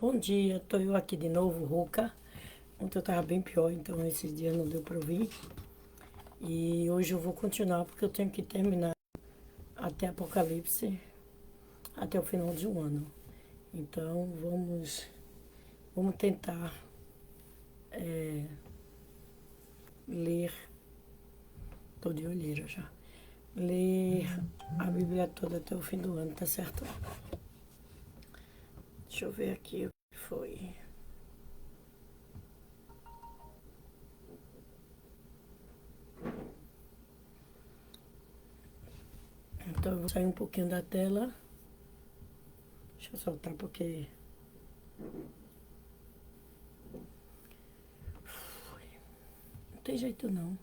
Bom dia, tô eu aqui de novo, rouca. Ontem eu tava bem pior, então esses dias não deu pra eu vir. E hoje eu vou continuar porque eu tenho que terminar até Apocalipse, até o final de um ano. Então vamos tentar ler, tô de olheira já, ler a Bíblia toda até o fim do ano, tá certo? Deixa eu ver aqui o que foi. Então eu vou sair um pouquinho da tela. Deixa eu soltar porque não tem jeito não.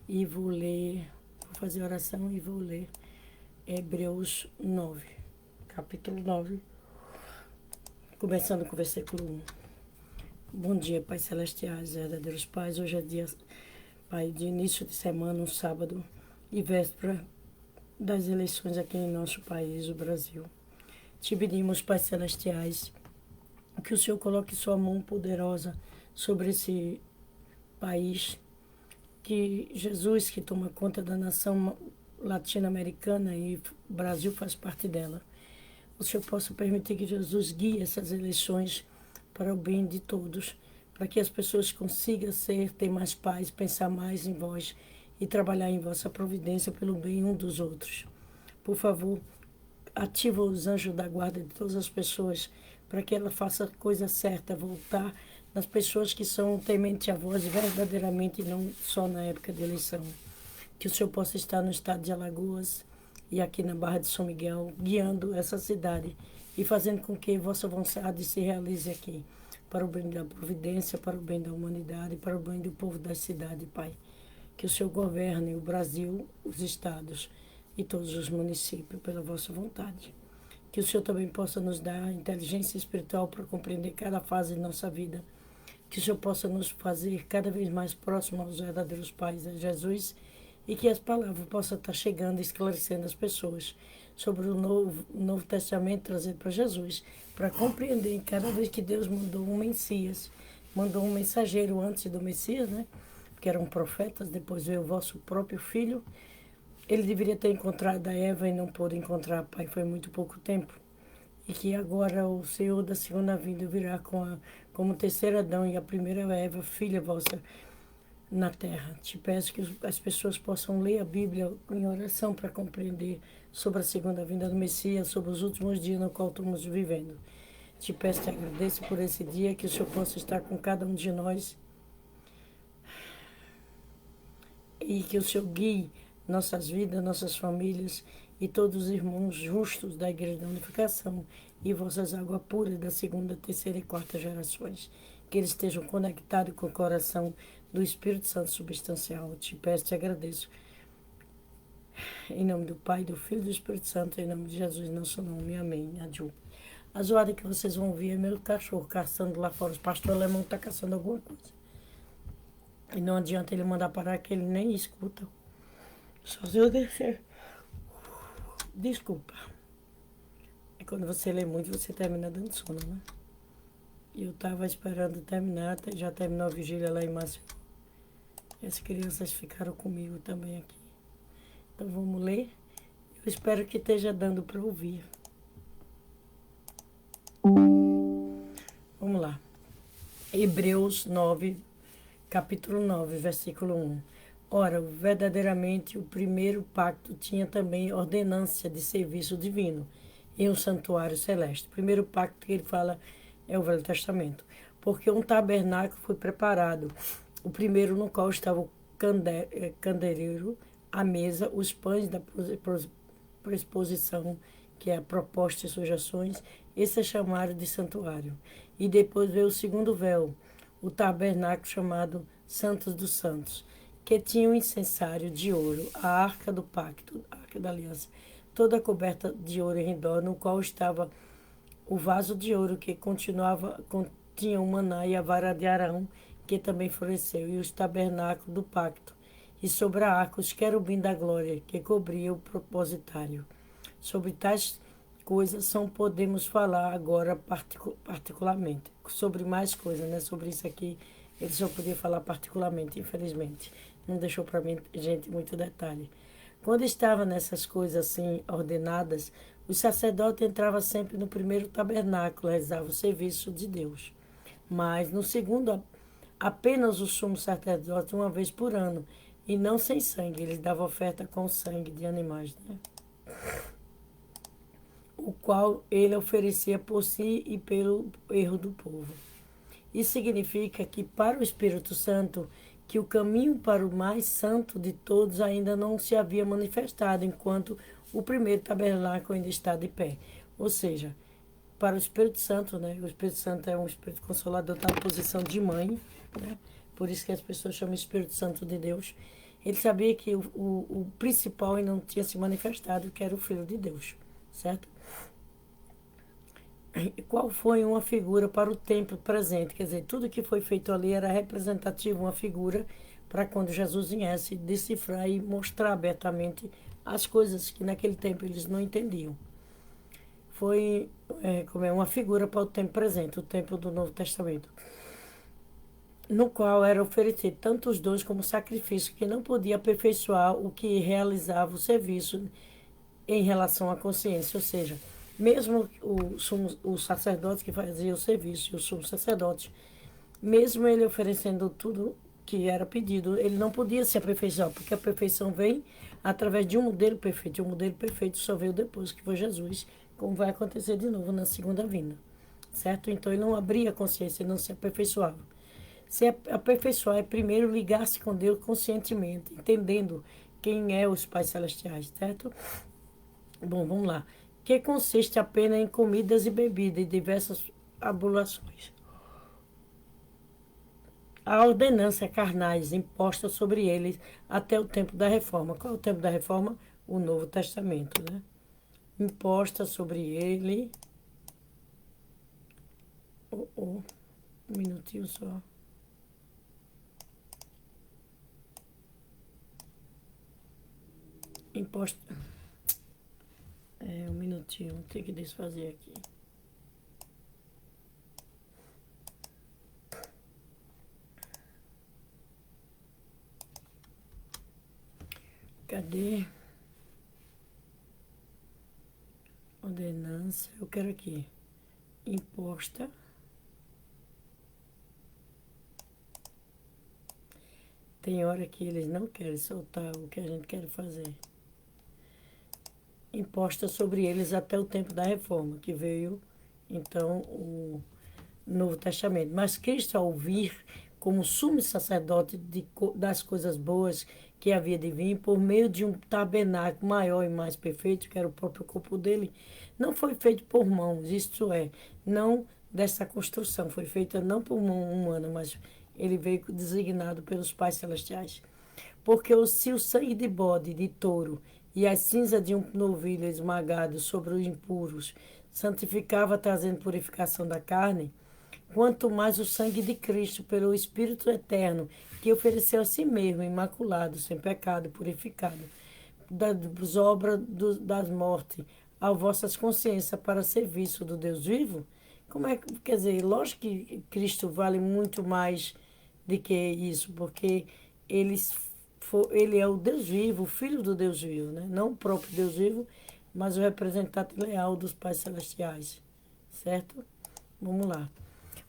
E vou ler, vou fazer oração e vou ler Hebreus 9, capítulo 9, começando com o versículo 1. Bom dia, Pai Celestiais, verdadeiros pais. Hoje é dia, Pai, de início de semana, um sábado e véspera das eleições aqui em nosso país, o Brasil. Te pedimos, Pai Celestiais, que o Senhor coloque sua mão poderosa sobre esse país, que Jesus, que toma conta da nação latino-americana e o Brasil faz parte dela, o Senhor possa permitir que Jesus guie essas eleições para o bem de todos, para que as pessoas consigam ter mais paz, pensar mais em vós e trabalhar em vossa providência pelo bem um dos outros. Por favor, ativa os anjos da guarda de todas as pessoas para que ela faça a coisa certa, voltar nas pessoas que são temente a vós verdadeiramente, não só na época de eleição. Que o Senhor possa estar no estado de Alagoas e aqui na Barra de São Miguel, guiando essa cidade e fazendo com que vossa vontade se realize aqui, para o bem da providência, para o bem da humanidade, para o bem do povo da cidade, Pai. Que o Senhor governe o Brasil, os estados e todos os municípios pela vossa vontade. Que o Senhor também possa nos dar inteligência espiritual para compreender cada fase de nossa vida. Que o Senhor possa nos fazer cada vez mais próximos aos verdadeiros pais, a Jesus, e que as palavras possam estar chegando e esclarecendo as pessoas sobre o Novo Testamento trazido para Jesus, para compreender cada vez que Deus mandou um Messias, mandou um mensageiro antes do Messias, né? Que eram profetas, depois veio o vosso próprio filho. Ele deveria ter encontrado a Eva e não pôde encontrar, Pai, foi muito pouco tempo. E que agora o Senhor da segunda vinda virá como o terceiro Adão e a primeira Eva, filha vossa, na terra. Te peço que as pessoas possam ler a Bíblia em oração para compreender sobre a segunda vinda do Messias, sobre os últimos dias no qual estamos vivendo. Te peço e te agradeço por esse dia, que o Senhor possa estar com cada um de nós e que o Senhor guie nossas vidas, nossas famílias e todos os irmãos justos da Igreja da Unificação e vossas águas puras da segunda, terceira e quarta gerações. Que eles estejam conectados com o coração do Espírito Santo substancial. Te peço e te agradeço. Em nome do Pai, do Filho e do Espírito Santo, em nome de Jesus, nosso nome. Amém. Adiu. A zoada que vocês vão ouvir é meu cachorro caçando lá fora. O pastor alemão está caçando alguma coisa. E não adianta ele mandar parar que ele nem escuta. Só se eu descer. Desculpa. É quando você lê muito, você termina dando sono, né? E eu tava esperando terminar, já terminou a vigília lá em Maceió. E as crianças ficaram comigo também aqui. Então vamos ler. Eu espero que esteja dando para ouvir. Vamos lá. Hebreus 9, capítulo 9, versículo 1. Ora, verdadeiramente o primeiro pacto tinha também ordenância de serviço divino em um santuário celeste. O primeiro pacto que ele fala é o Velho Testamento. Porque um tabernáculo foi preparado, o primeiro no qual estava o candeeiro, a mesa, os pães da preposição, que é a proposta e sugestões, esse é chamado de santuário. E depois veio o segundo véu, o tabernáculo chamado Santos dos Santos, que tinha um incensário de ouro, a arca do pacto, a arca da aliança, toda coberta de ouro em redor, no qual estava o vaso de ouro que continha o maná e a vara de Arão, que também floresceu, e os tabernáculos do pacto, e sobre a arca os querubim da glória, que cobria o propositário. Sobre tais coisas podemos falar agora particularmente. Sobre mais coisas, né? Sobre isso aqui, ele só podia falar particularmente, infelizmente. Não deixou para mim, gente, muito detalhe. Quando estava nessas coisas assim ordenadas, o sacerdote entrava sempre no primeiro tabernáculo, rezava o serviço de Deus. Mas no segundo, apenas o sumo sacerdote uma vez por ano, e não sem sangue. Ele dava oferta com sangue de animais, né? O qual ele oferecia por si e pelo erro do povo. Isso significa que para o Espírito Santo, que o caminho para o mais santo de todos ainda não se havia manifestado, enquanto o primeiro tabernáculo ainda está de pé. Ou seja, para o Espírito Santo, né? O Espírito Santo é um Espírito Consolador, está na posição de mãe, né? Por isso que as pessoas chamam Espírito Santo de Deus. Ele sabia que o principal ainda não tinha se manifestado, que era o Filho de Deus, certo? Qual foi uma figura para o tempo presente? Quer dizer, tudo que foi feito ali era representativo, uma figura para quando Jesus viesse decifrar e mostrar abertamente as coisas que naquele tempo eles não entendiam. Foi como é uma figura para o tempo presente, o tempo do Novo Testamento, no qual era oferecido tanto os dons como sacrifício, que não podia aperfeiçoar o que realizava o serviço em relação à consciência, ou seja, mesmo o sacerdote que fazia o serviço, o sumo sacerdote, mesmo ele oferecendo tudo que era pedido, ele não podia se aperfeiçoar, porque a perfeição vem através de um modelo perfeito, e o modelo perfeito só veio depois, que foi Jesus, como vai acontecer de novo na segunda vinda, certo? Então ele não abria a consciência, ele não se aperfeiçoava. Se aperfeiçoar é primeiro ligar-se com Deus conscientemente, entendendo quem é os pais celestiais, certo? Bom, vamos lá. Que consiste apenas em comidas e bebidas e diversas abluções. A ordenança carnais imposta sobre eles até o tempo da reforma. Qual é o tempo da reforma? O Novo Testamento, né? Imposta sobre ele. Um minutinho só. Imposta. Um minutinho, tem que desfazer aqui. Cadê? Ordenança, eu quero aqui. Imposta. Tem hora que eles não querem soltar o que a gente quer fazer. Imposta sobre eles até o tempo da reforma, que veio, então, o Novo Testamento. Mas Cristo, ao vir como sumo sacerdote das coisas boas que havia de vir, por meio de um tabernáculo maior e mais perfeito, que era o próprio corpo dele, não foi feito por mãos, isto é, não dessa construção, foi feita não por mão humana, mas ele veio designado pelos pais celestiais. Porque se o sangue de bode, de touro, e a cinza de um novilho esmagado sobre os impuros santificava, trazendo purificação da carne, quanto mais o sangue de Cristo, pelo Espírito eterno, que ofereceu a si mesmo, imaculado, sem pecado, purificado, das obras das mortes, a vossas consciências para serviço do Deus vivo? Como é que, quer dizer, lógico que Cristo vale muito mais do que isso, porque ele é o Deus vivo, o Filho do Deus vivo, né? Não o próprio Deus vivo, mas o representante leal dos pais celestiais, certo? Vamos lá.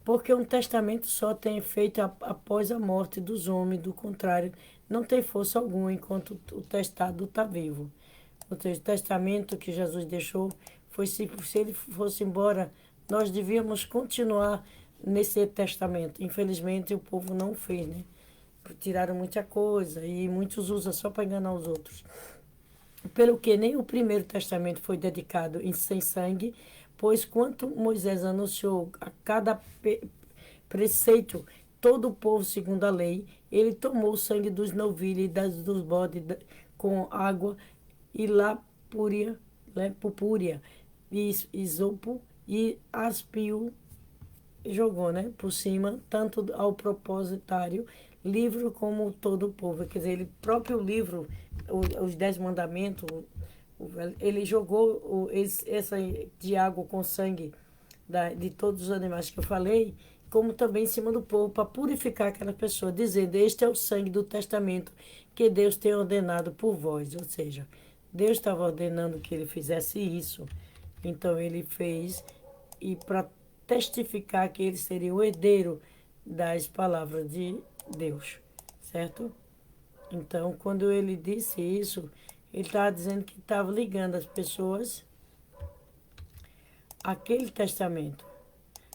Porque um testamento só tem efeito após a morte dos homens, do contrário, não tem força alguma enquanto o testado está vivo. Ou seja, o testamento que Jesus deixou foi se ele fosse embora, nós devíamos continuar nesse testamento. Infelizmente, o povo não fez, né? Tiraram muita coisa e muitos usam só para enganar os outros. Pelo que nem o primeiro testamento foi dedicado sem sangue, pois quanto Moisés anunciou a cada preceito, todo o povo segundo a lei, ele tomou o sangue dos novilhos e dos bodes com água e purpúrea, e isopo e aspio, jogou, né, por cima, tanto ao propositário, livro como todo o povo. Quer dizer, ele próprio livro, os 10 mandamentos, Ele jogou essa de água com sangue de todos os animais que eu falei, como também em cima do povo, para purificar aquela pessoa, dizendo: Este é o sangue do testamento que Deus tem ordenado por vós. Ou seja, Deus estava ordenando que ele fizesse isso, então ele fez, e para testificar que ele seria o herdeiro das palavras de Deus, certo? Então, quando ele disse isso, ele estava dizendo que estava ligando as pessoas àquele testamento,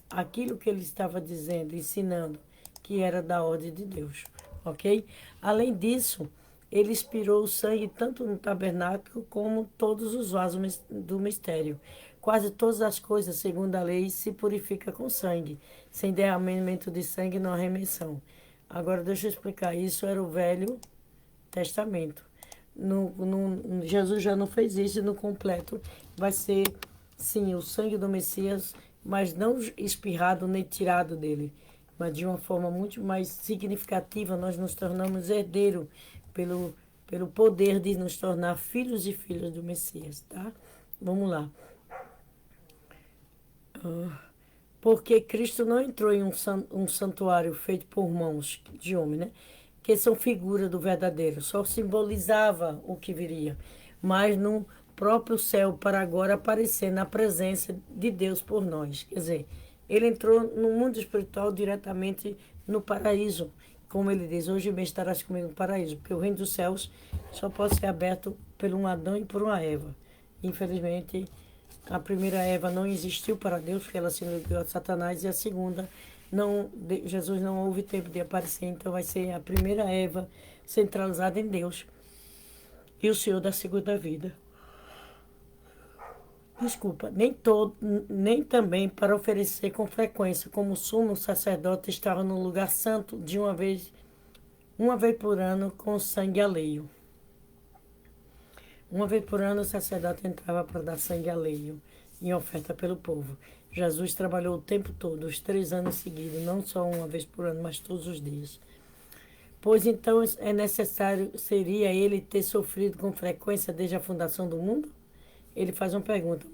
aquilo que ele estava dizendo, ensinando, que era da ordem de Deus, ok? Além disso, ele expirou o sangue tanto no tabernáculo como todos os vasos do mistério. Quase todas as coisas, segundo a lei, se purifica com sangue. Sem derramamento de sangue não há remissão. Agora, deixa eu explicar. Isso era o Velho Testamento. Jesus já não fez isso, no completo vai ser, sim, o sangue do Messias, mas não espirrado nem tirado dele, mas de uma forma muito mais significativa. Nós nos tornamos herdeiros pelo poder de nos tornar filhos e filhas do Messias, tá? Vamos lá. Porque Cristo não entrou em um santuário feito por mãos de homem, né? Que são figura do verdadeiro, só simbolizava o que viria, mas no próprio céu, para agora aparecer na presença de Deus por nós. Quer dizer, ele entrou no mundo espiritual diretamente no paraíso, como ele diz: hoje mesmo estarás comigo no paraíso, porque o reino dos céus só pode ser aberto por um Adão e por uma Eva. Infelizmente, a primeira Eva não existiu para Deus, porque ela se ligou a Satanás, e a segunda, Jesus não houve tempo de aparecer, então vai ser a primeira Eva centralizada em Deus e o Senhor da segunda vida. Desculpa, nem também para oferecer com frequência, como o sumo sacerdote estava no lugar santo de uma vez por ano com sangue alheio. Uma vez por ano o sacerdote entrava para dar sangue alheio em oferta pelo povo. Jesus trabalhou o tempo todo, os 3 anos seguidos, não só uma vez por ano, mas todos os dias. Pois então é necessário, seria ele ter sofrido com frequência desde a fundação do mundo? Ele faz uma pergunta,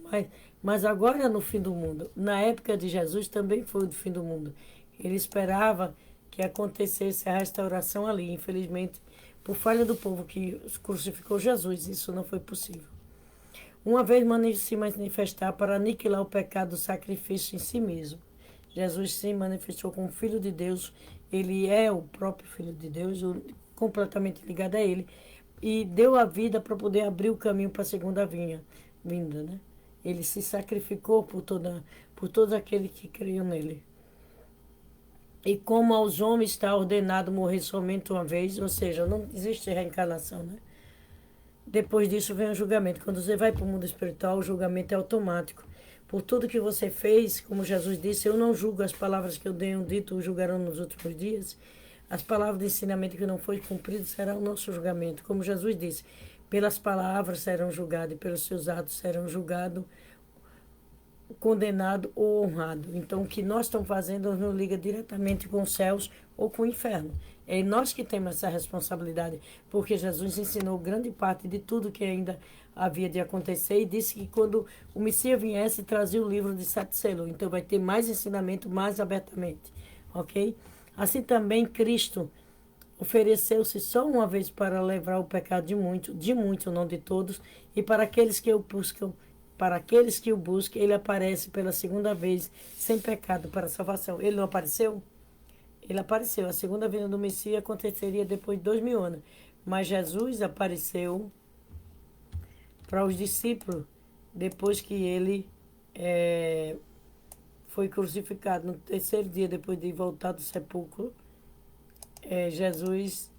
mas agora no fim do mundo, na época de Jesus também foi o fim do mundo. Ele esperava que acontecesse a restauração ali. Infelizmente, por falha do povo que crucificou Jesus, isso não foi possível. Uma vez se manifestar para aniquilar o pecado do sacrifício em si mesmo. Jesus se manifestou como Filho de Deus, ele é o próprio Filho de Deus, completamente ligado a ele, e deu a vida para poder abrir o caminho para a segunda vinda, né? Ele se sacrificou por todos aqueles que creiam nele. E como aos homens está ordenado morrer somente uma vez, ou seja, não existe reencarnação, né? Depois disso vem o julgamento. Quando você vai para o mundo espiritual, o julgamento é automático. Por tudo que você fez, como Jesus disse: eu não julgo as palavras que eu tenho dito, julgarão nos últimos dias. As palavras de ensinamento que não foi cumprido será o nosso julgamento. Como Jesus disse: pelas palavras serão julgados e pelos seus atos serão julgados, condenado ou honrado. Então, o que nós estamos fazendo não liga diretamente com os céus ou com o inferno. É nós que temos essa responsabilidade, porque Jesus ensinou grande parte de tudo que ainda havia de acontecer, e disse que quando o Messias viesse, trazia o livro de 7 selos. Então, vai ter mais ensinamento, mais abertamente, ok? Assim também, Cristo ofereceu-se só uma vez para levar o pecado de muitos, não de todos, e para aqueles que o buscam. Para aqueles que o buscam, ele aparece pela segunda vez, sem pecado, para a salvação. Ele não apareceu? Ele apareceu. A segunda vinda do Messias aconteceria depois de 2000 anos. Mas Jesus apareceu para os discípulos depois que ele foi crucificado. No terceiro dia, depois de voltar do sepulcro, Jesus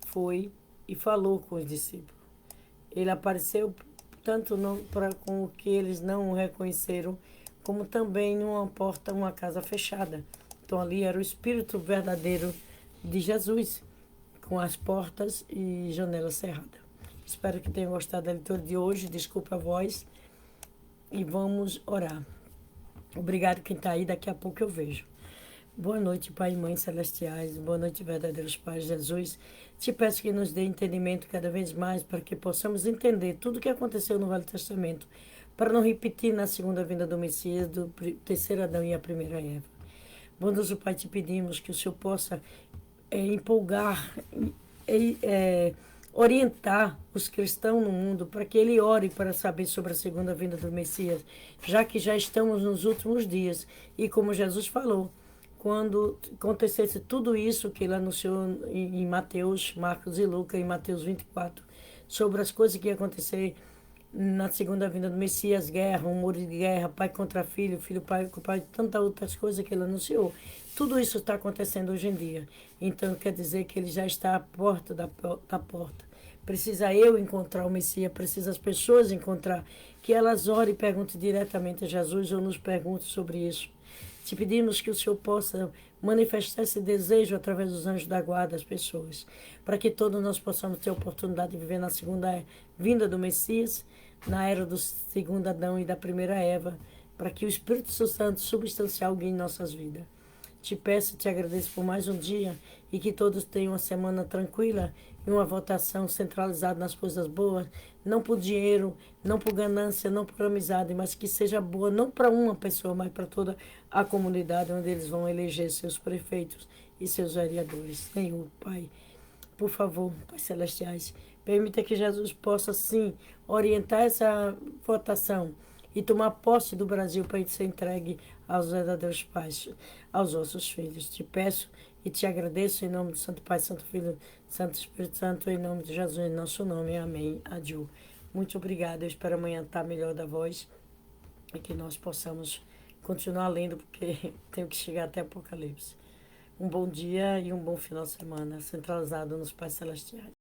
foi e falou com os discípulos. Ele apareceu tanto com o que eles não o reconheceram, como também numa porta, uma casa fechada. Então ali era o Espírito verdadeiro de Jesus, com as portas e janelas cerradas. Espero que tenham gostado da leitura de hoje. Desculpa a voz. E vamos orar. Obrigado quem está aí, daqui a pouco eu vejo. Boa noite, Pai e Mãe Celestiais. Boa noite, verdadeiros Pais. Jesus, te peço que nos dê entendimento cada vez mais para que possamos entender tudo o que aconteceu no Velho Testamento, para não repetir na segunda vinda do Messias, do terceiro Adão e a primeira Eva. Bondoso Pai, te pedimos que o Senhor possa empolgar, orientar os cristãos no mundo para que ele ore para saber sobre a segunda vinda do Messias, já que já estamos nos últimos dias. E como Jesus falou, quando acontecesse tudo isso que ele anunciou em Mateus, Marcos e Lucas, em Mateus 24, sobre as coisas que iam acontecer na segunda vinda do Messias, guerra, muro de guerra, pai contra filho, filho pai com pai, tantas outras coisas que ele anunciou. Tudo isso está acontecendo hoje em dia. Então quer dizer que ele já está à porta da porta. Precisa eu encontrar o Messias, precisa as pessoas encontrar, que elas orem e perguntem diretamente a Jesus ou nos perguntem sobre isso. Te pedimos que o Senhor possa manifestar esse desejo através dos anjos da guarda das pessoas, para que todos nós possamos ter a oportunidade de viver na segunda vinda do Messias, na era do segundo Adão e da primeira Eva, para que o Espírito Santo substancial guie nossas vidas. Te peço e te agradeço por mais um dia e que todos tenham uma semana tranquila e uma votação centralizada nas coisas boas, não por dinheiro, não por ganância, não por amizade, mas que seja boa não para uma pessoa, mas para toda a comunidade onde eles vão eleger seus prefeitos e seus vereadores. Senhor, Pai, por favor, Pai Celestiais, permita que Jesus possa, sim, orientar essa votação e tomar posse do Brasil para ser entregue aos verdadeiros pais, aos nossos filhos. Te peço e te agradeço em nome do Santo Pai, Santo Filho, Santo Espírito Santo, em nome de Jesus, em nosso nome. Amém. Adiu. Muito obrigada. Eu espero amanhã estar melhor da voz e que nós possamos continuar lendo, porque tenho que chegar até Apocalipse. Um bom dia e um bom final de semana, centralizado nos Pais Celestiais.